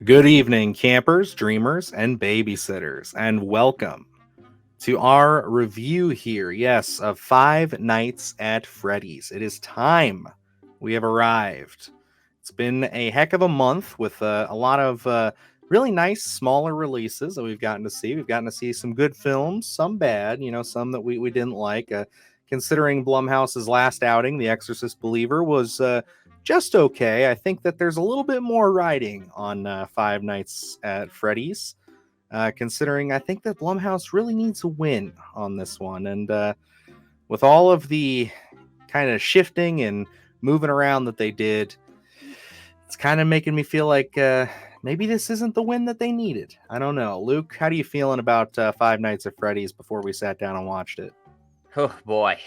Good evening, campers, dreamers, and babysitters, and welcome to our review here, yes, of Five Nights at Freddy's. It is time. We have arrived. It's been a heck of a month with a lot of really nice, smaller releases that we've gotten to see. We've gotten to see some good films, some bad, some that we didn't like. Considering Blumhouse's last outing, The Exorcist Believer, was just okay. I think that there's a little bit more riding on Five Nights at Freddy's, considering I think that Blumhouse really needs a win on this one. And with all of the kind of shifting and moving around that they did, it's kind of making me feel like maybe this isn't the win that they needed. I don't know. Luke, how do you feeling about Five Nights at Freddy's before we sat down and watched it? Oh boy.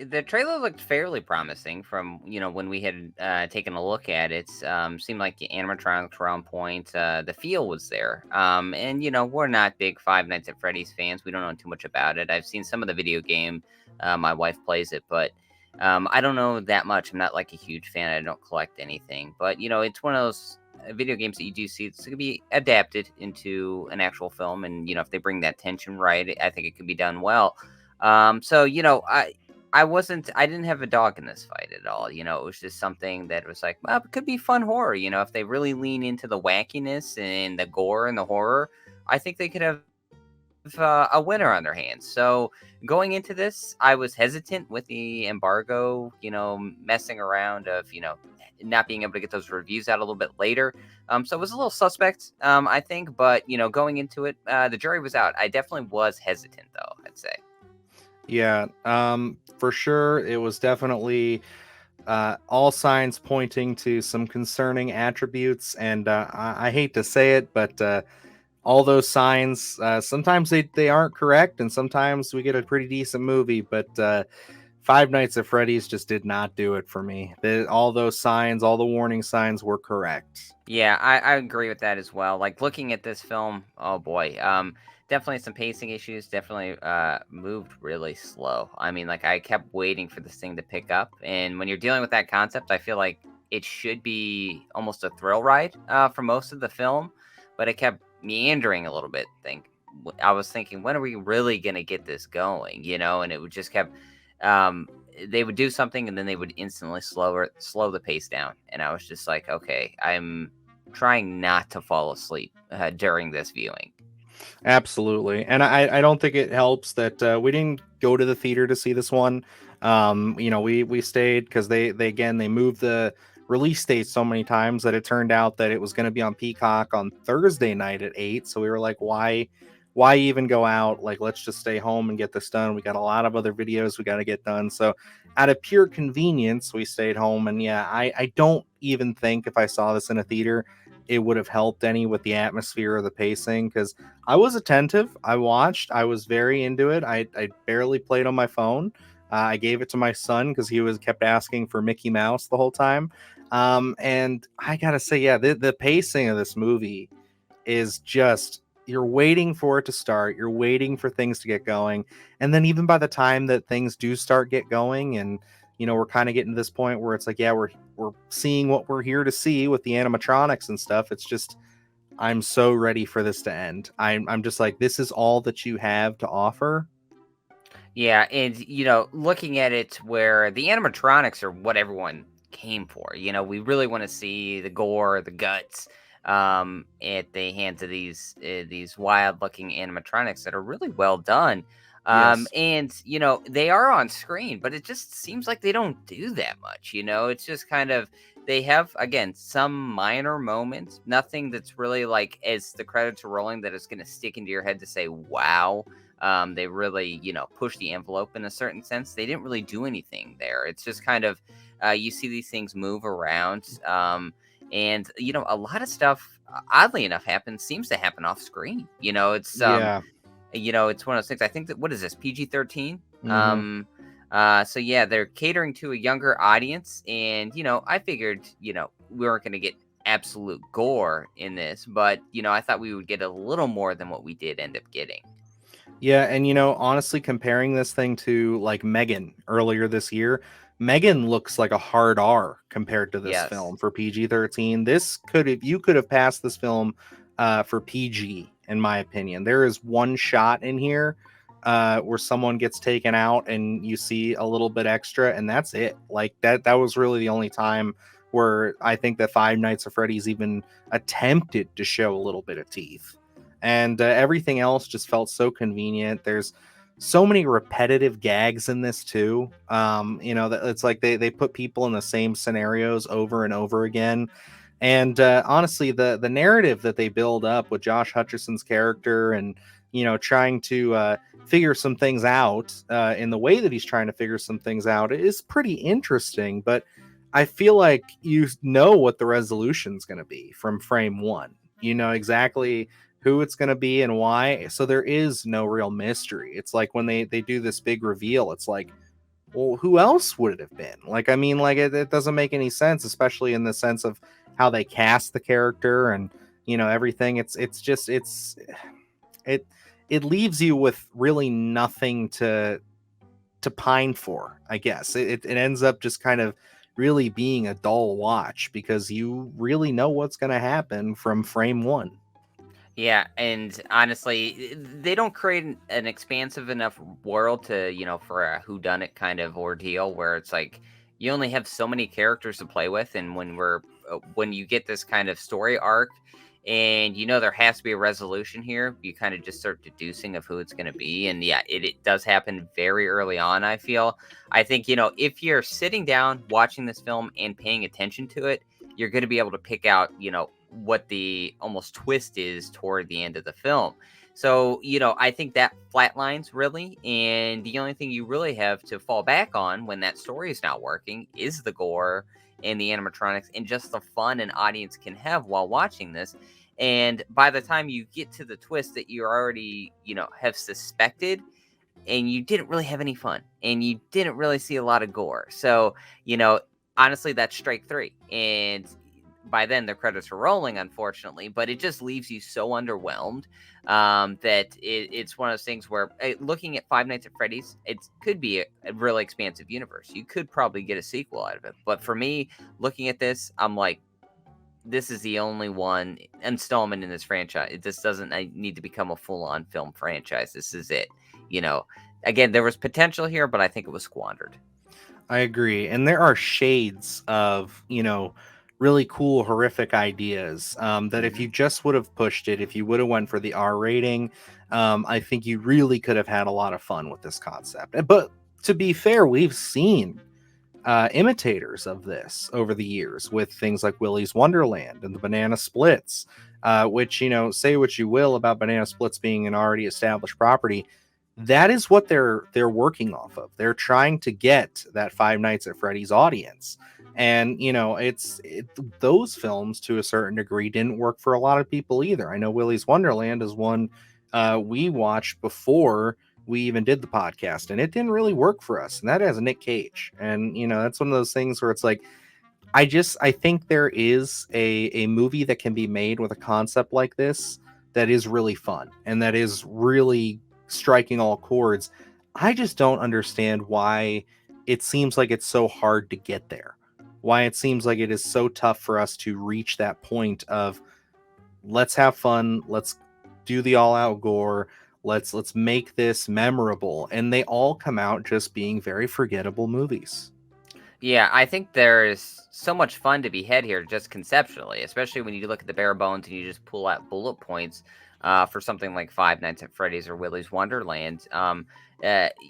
The trailer looked fairly promising from, when we had taken a look at it. Seemed like the animatronics were on point. The feel was there. And we're not big Five Nights at Freddy's fans. We don't know too much about it. I've seen some of the video game. My wife plays it, but I don't know that much. I'm not like a huge fan. I don't collect anything, but it's one of those video games that you do see it's going to be adapted into an actual film, and if they bring that tension right, I think it could be done well. So I didn't have a dog in this fight at all. It was just something that was like, well, it could be fun horror. If they really lean into the wackiness and the gore and the horror, I think they could have a winner on their hands. So going into this, I was hesitant with the embargo, messing around of, not being able to get those reviews out a little bit later. So it was a little suspect, I think, but going into it, the jury was out. I definitely was hesitant though, I'd say. Yeah, for sure. It was definitely all signs pointing to some concerning attributes. And I hate to say it, but all those signs, sometimes they aren't correct, and sometimes we get a pretty decent movie. But Five Nights at Freddy's just did not do it for me. All those signs, all the warning signs were correct. Yeah, I agree with that as well. Like looking at this film, oh boy, definitely some pacing issues. Definitely moved really slow. I mean, like I kept waiting for this thing to pick up, and when you're dealing with that concept, I feel like it should be almost a thrill ride for most of the film, but it kept meandering a little bit. I was thinking, when are we really gonna get this going? And it would just kept um they would do something and then they would instantly slow the pace down, and I was just like, okay, I'm trying not to fall asleep during this viewing. Absolutely. And I don't think it helps that we didn't go to the theater to see this one. We stayed because they again they moved the release date so many times that it turned out that it was going to be on Peacock on Thursday night at 8. So we were like, why even go out? Like, let's just stay home and get this done. We got a lot of other videos we got to get done. So out of pure convenience, we stayed home. And yeah, I don't even think if I saw this in a theater, it would have helped any with the atmosphere or the pacing, because I was attentive. I watched. I was very into it. I barely played on my phone. I gave it to my son because he was kept asking for Mickey Mouse the whole time. And I gotta say, yeah, the pacing of this movie is just, you're waiting for it to start. You're waiting for things to get going, and then even by the time that things do start get going, and we're kind of getting to this point where it's like, yeah, we're seeing what we're here to see with the animatronics and stuff. It's just, I'm so ready for this to end. I'm just like, this is all that you have to offer. Yeah, and looking at it where the animatronics are what everyone came for. We really want to see the gore, the guts, at the hands of these wild looking animatronics that are really well done. Yes. And they are on screen, but it just seems like they don't do that much. It's just kind of, they have, again, some minor moments, nothing that's really like, as the credits are rolling, that is going to stick into your head to say, wow. They really, push the envelope in a certain sense. They didn't really do anything there. It's just kind of, you see these things move around. And a lot of stuff, oddly enough, seems to happen off screen. Yeah. It's one of those things. I think that, what is this, PG-13? Hmm. So yeah, they're catering to a younger audience, and I figured we weren't going to get absolute gore in this, but I thought we would get a little more than what we did end up getting. Yeah, and honestly, comparing this thing to like Megan earlier this year, Megan looks like a hard R compared to this Yes. film for PG-13. You could have passed this film for PG, in my opinion. There is one shot in here where someone gets taken out and you see a little bit extra, and that's it. Like that was really the only time where I think that Five Nights at Freddy's even attempted to show a little bit of teeth. And everything else just felt so convenient. There's so many repetitive gags in this too. That it's like they put people in the same scenarios over and over again. And honestly, the narrative that they build up with Josh Hutcherson's character and trying to figure some things out in the way that he's trying to figure some things out is pretty interesting. But I feel like you know what the resolution's going to be from frame one. You know exactly who it's going to be and why. So there is no real mystery. It's like when they do this big reveal, it's like, well, who else would it have been? Like, I mean, like it doesn't make any sense, especially in the sense of how they cast the character and everything. It it leaves you with really nothing to pine for, I guess. It ends up just kind of really being a dull watch because you really know what's going to happen from frame one. Yeah, and honestly, they don't create an expansive enough world to, for a whodunit kind of ordeal where it's like you only have so many characters to play with, and when you get this kind of story arc, and there has to be a resolution here, you kind of just start deducing of who it's going to be, and yeah, it does happen very early on. I think if you're sitting down watching this film and paying attention to it, you're going to be able to pick out what the almost twist is toward the end of the film. So, I think that flatlines really. And the only thing you really have to fall back on when that story is not working is the gore and the animatronics and just the fun an audience can have while watching this. And by the time you get to the twist that you already, have suspected, and you didn't really have any fun and you didn't really see a lot of gore. So, honestly, that's strike three. And by then the credits are rolling, unfortunately, but it just leaves you so underwhelmed that it's one of those things where looking at Five Nights at Freddy's, it could be a really expansive universe. You could probably get a sequel out of it. But for me, looking at this, I'm like, this is the only one installment in this franchise. This doesn't need to become a full-on film franchise. This is it. You know, again, there was potential here, but I think it was squandered. I agree. And there are shades of, really cool, horrific ideas that if Hmm. you just would have pushed it, if you would have went for the R rating, I think you really could have had a lot of fun with this concept. But to be fair, we've seen imitators of this over the years with things like Willy's Wonderland and the Banana Splits, which, say what you will about Banana Splits being an already established property, that is what they're working off of. They're trying to get that Five Nights at Freddy's audience. And those films to a certain degree didn't work for a lot of people either. I know Willy's Wonderland is one we watched before we even did the podcast, and it didn't really work for us. And that has Nick Cage. And that's one of those things where it's like I think there is a movie that can be made with a concept like this that is really fun and that is really striking all chords. I just don't understand why it seems like it's so hard to get there. Why it seems like it is so tough for us to reach that point of let's have fun, let's do the all out gore, let's make this memorable, and they all come out just being very forgettable movies. Yeah, I think there's so much fun to be had here just conceptually, especially when you look at the bare bones and you just pull out bullet points for something like Five Nights at Freddy's or Willy's Wonderland.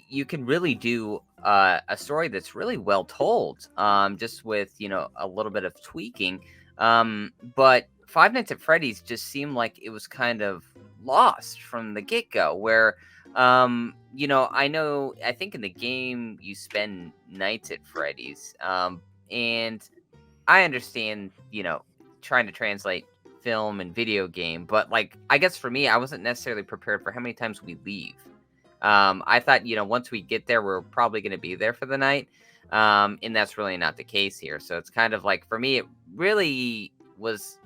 You can really do a story that's really well told, just with a little bit of tweaking. But Five Nights at Freddy's just seemed like it was kind of lost from the get go, where I think in the game you spend nights at Freddy's. And I understand, trying to translate film and video game, but like I guess for me, I wasn't necessarily prepared for how many times we leave. I thought, once we get there, we're probably going to be there for the night. And that's really not the case here. So it's kind of like for me, it really was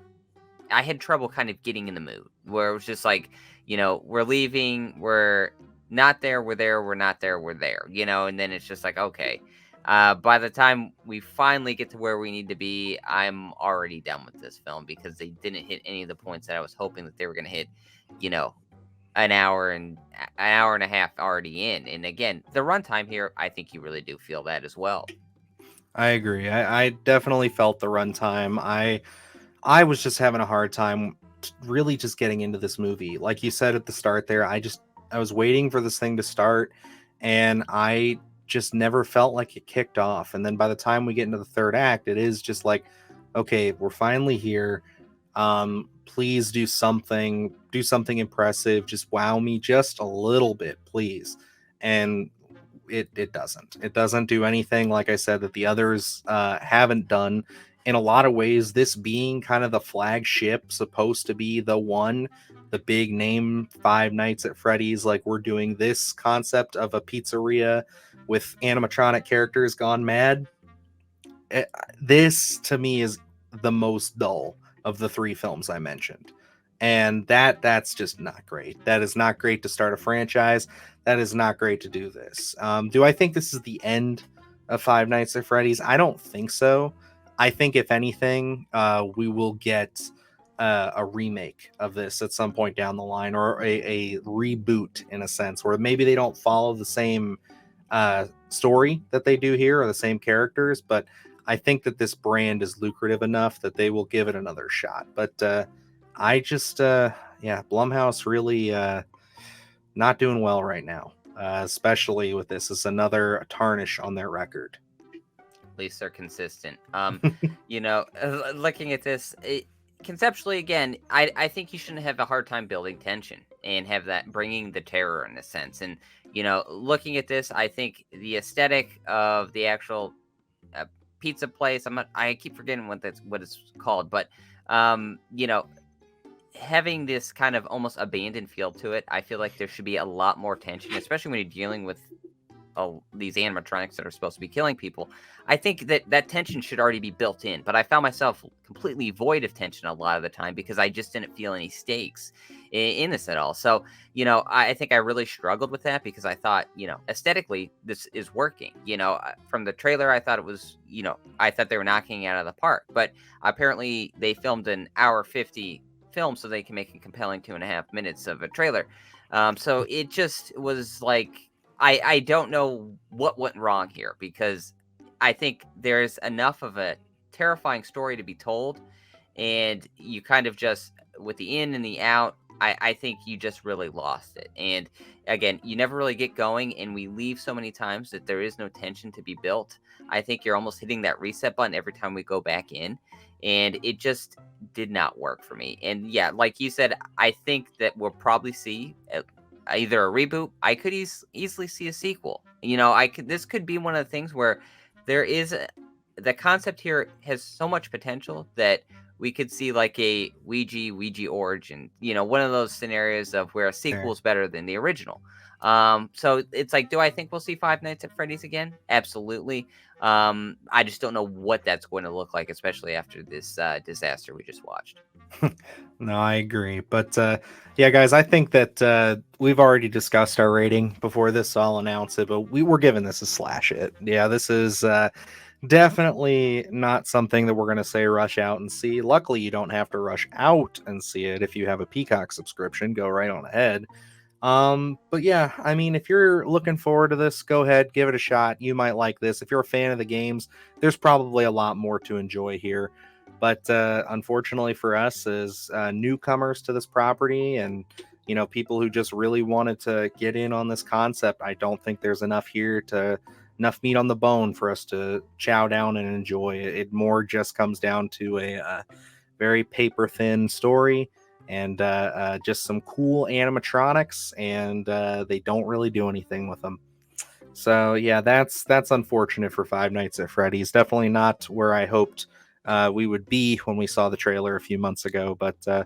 I had trouble kind of getting in the mood where it was just like, we're leaving, we're not there, we're there, we're not there, we're there, and then it's just like, okay. By the time we finally get to where we need to be, I'm already done with this film because they didn't hit any of the points that I was hoping that they were going to hit. You know, an hour and a half already in, and again, the runtime here, I think you really do feel that as well. I agree. I definitely felt the runtime. I was just having a hard time really just getting into this movie. Like you said at the start there, I was waiting for this thing to start, and I just never felt like it kicked off. And then by the time we get into the third act, it is just like, okay, we're finally here. Please do something impressive. Just wow me just a little bit, please. And it doesn't do anything, like I said, that the others haven't done. In a lot of ways, this being kind of the flagship, supposed to be the big name Five Nights at Freddy's, like we're doing this concept of a pizzeria with animatronic characters gone mad. eh, this to me is the most dull of the three films I mentioned. And that's just not great. That is not great to start a franchise. That is not great to do this. Do I think this is the end of Five Nights at Freddy's? I don't think so. I think if anything, we will get a remake of this at some point down the line, or a reboot in a sense, where maybe they don't follow the same story that they do here or the same characters, but I think that this brand is lucrative enough that they will give it another shot. But yeah, Blumhouse really not doing well right now, especially with this. It's another tarnish on their record. At least they're consistent. Looking at this, conceptually, again, I think you shouldn't have a hard time building tension and have that bringing the terror in a sense. And looking at this, I think the aesthetic of the actual uh, pizza place. I keep forgetting what it's called, but um, you know, having this kind of almost abandoned feel to it, I feel like there should be a lot more tension, especially when you're dealing with these animatronics that are supposed to be killing people. I think that tension should already be built in, but I found myself completely void of tension a lot of the time because I just didn't feel any stakes in this at all. So, I think I really struggled with that because I thought, aesthetically, this is working. From the trailer, I thought it was, I thought they were knocking it out of the park, but apparently they filmed an hour 50 film so they can make a compelling 2.5 minutes of a trailer. So it just was like, I don't know what went wrong here because I think there's enough of a terrifying story to be told, and you kind of just with the in and the out. I think you just really lost it. And again, you never really get going, and we leave so many times that there is no tension to be built. I think you're almost hitting that reset button every time we go back in, and it just did not work for me. And yeah, like you said, I think that we'll probably see either a reboot. I could easily see a sequel. This could be one of the things where there is the concept here has so much potential that we could see like a Ouija origin. One of those scenarios of where a sequel Sure. is better than the original. So it's like, do I think we'll see Five Nights at Freddy's again? Absolutely. I just don't know what that's going to look like, especially after this disaster we just watched. No, I agree. But yeah, guys, I think that we've already discussed our rating before this, so I'll announce it. But we were giving this a slash it. Yeah, this is definitely not something that we're going to say rush out and see. Luckily, you don't have to rush out and see it if you have a Peacock subscription. Go right on ahead. But yeah, I mean, if you're looking forward to this, go ahead, give it a shot. You might like this. If you're a fan of the games, there's probably a lot more to enjoy here. But unfortunately for us, as newcomers to this property, and people who just really wanted to get in on this concept, I don't think there's enough meat on the bone for us to chow down and enjoy. It more just comes down to a very paper thin story, and just some cool animatronics, and they don't really do anything with them. So yeah, that's unfortunate for Five Nights at Freddy's. Definitely not where I hoped we would be when we saw the trailer a few months ago. But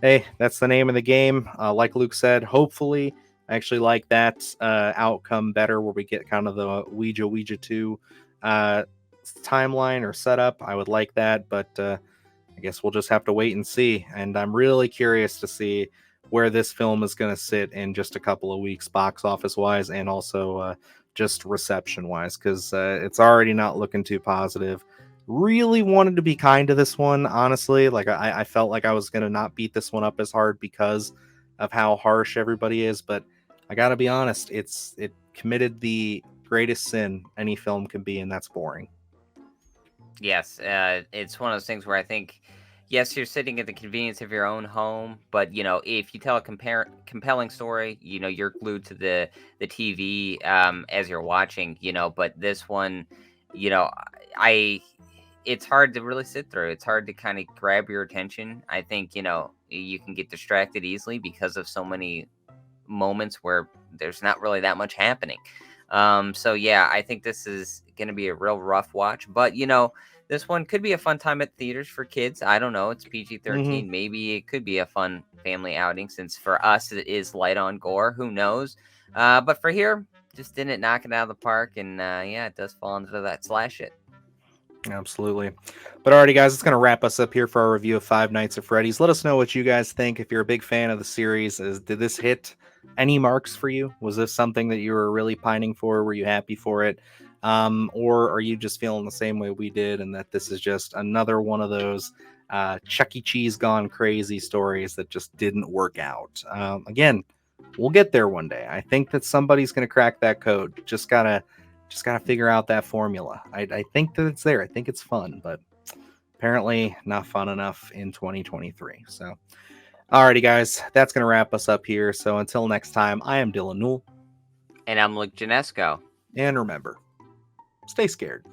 hey, that's the name of the game. Like Luke said, hopefully I actually like that outcome better, where we get kind of the Ouija 2 timeline or setup. I would like that, but I guess we'll just have to wait and see. And I'm really curious to see where this film is going to sit in just a couple of weeks, box office wise, and also just reception wise, because it's already not looking too positive. Really wanted to be kind to this one, honestly. Like I felt like I was gonna not beat this one up as hard because of how harsh everybody is, but I gotta be honest, it committed the greatest sin any film can be, and that's boring. Yes, it's one of those things where I think, yes, you're sitting at the convenience of your own home, but if you tell a compelling story, you're glued to the TV as you're watching. But this one, you know, I it's hard to really sit through. It's hard to kind of grab your attention. I think you can get distracted easily because of so many moments where there's not really that much happening. So yeah, I think this is going to be a real rough watch, but this one could be a fun time at theaters for kids. I don't know. It's PG Hmm. 13. Maybe it could be a fun family outing since for us it is light on gore. Who knows? But for here, just didn't knock it out of the park. And yeah, it does fall into that slash it. Absolutely. But alrighty, guys, it's going to wrap us up here for our review of Five Nights at Freddy's. Let us know what you guys think. If you're a big fan of the series, did this hit any marks for you? Was this something that you were really pining for? Were you happy for it? Or are you just feeling the same way we did, and that this is just another one of those Chuck E. Cheese gone crazy stories that just didn't work out? Again, we'll get there one day. I think that somebody's going to crack that code. Just gotta figure out that formula. I think that it's there. I think it's fun, but apparently not fun enough in 2023. So, alrighty, guys, that's gonna wrap us up here. So until next time, I am Dylan Newell, And I'm Luke Janesco. and remember, stay scared.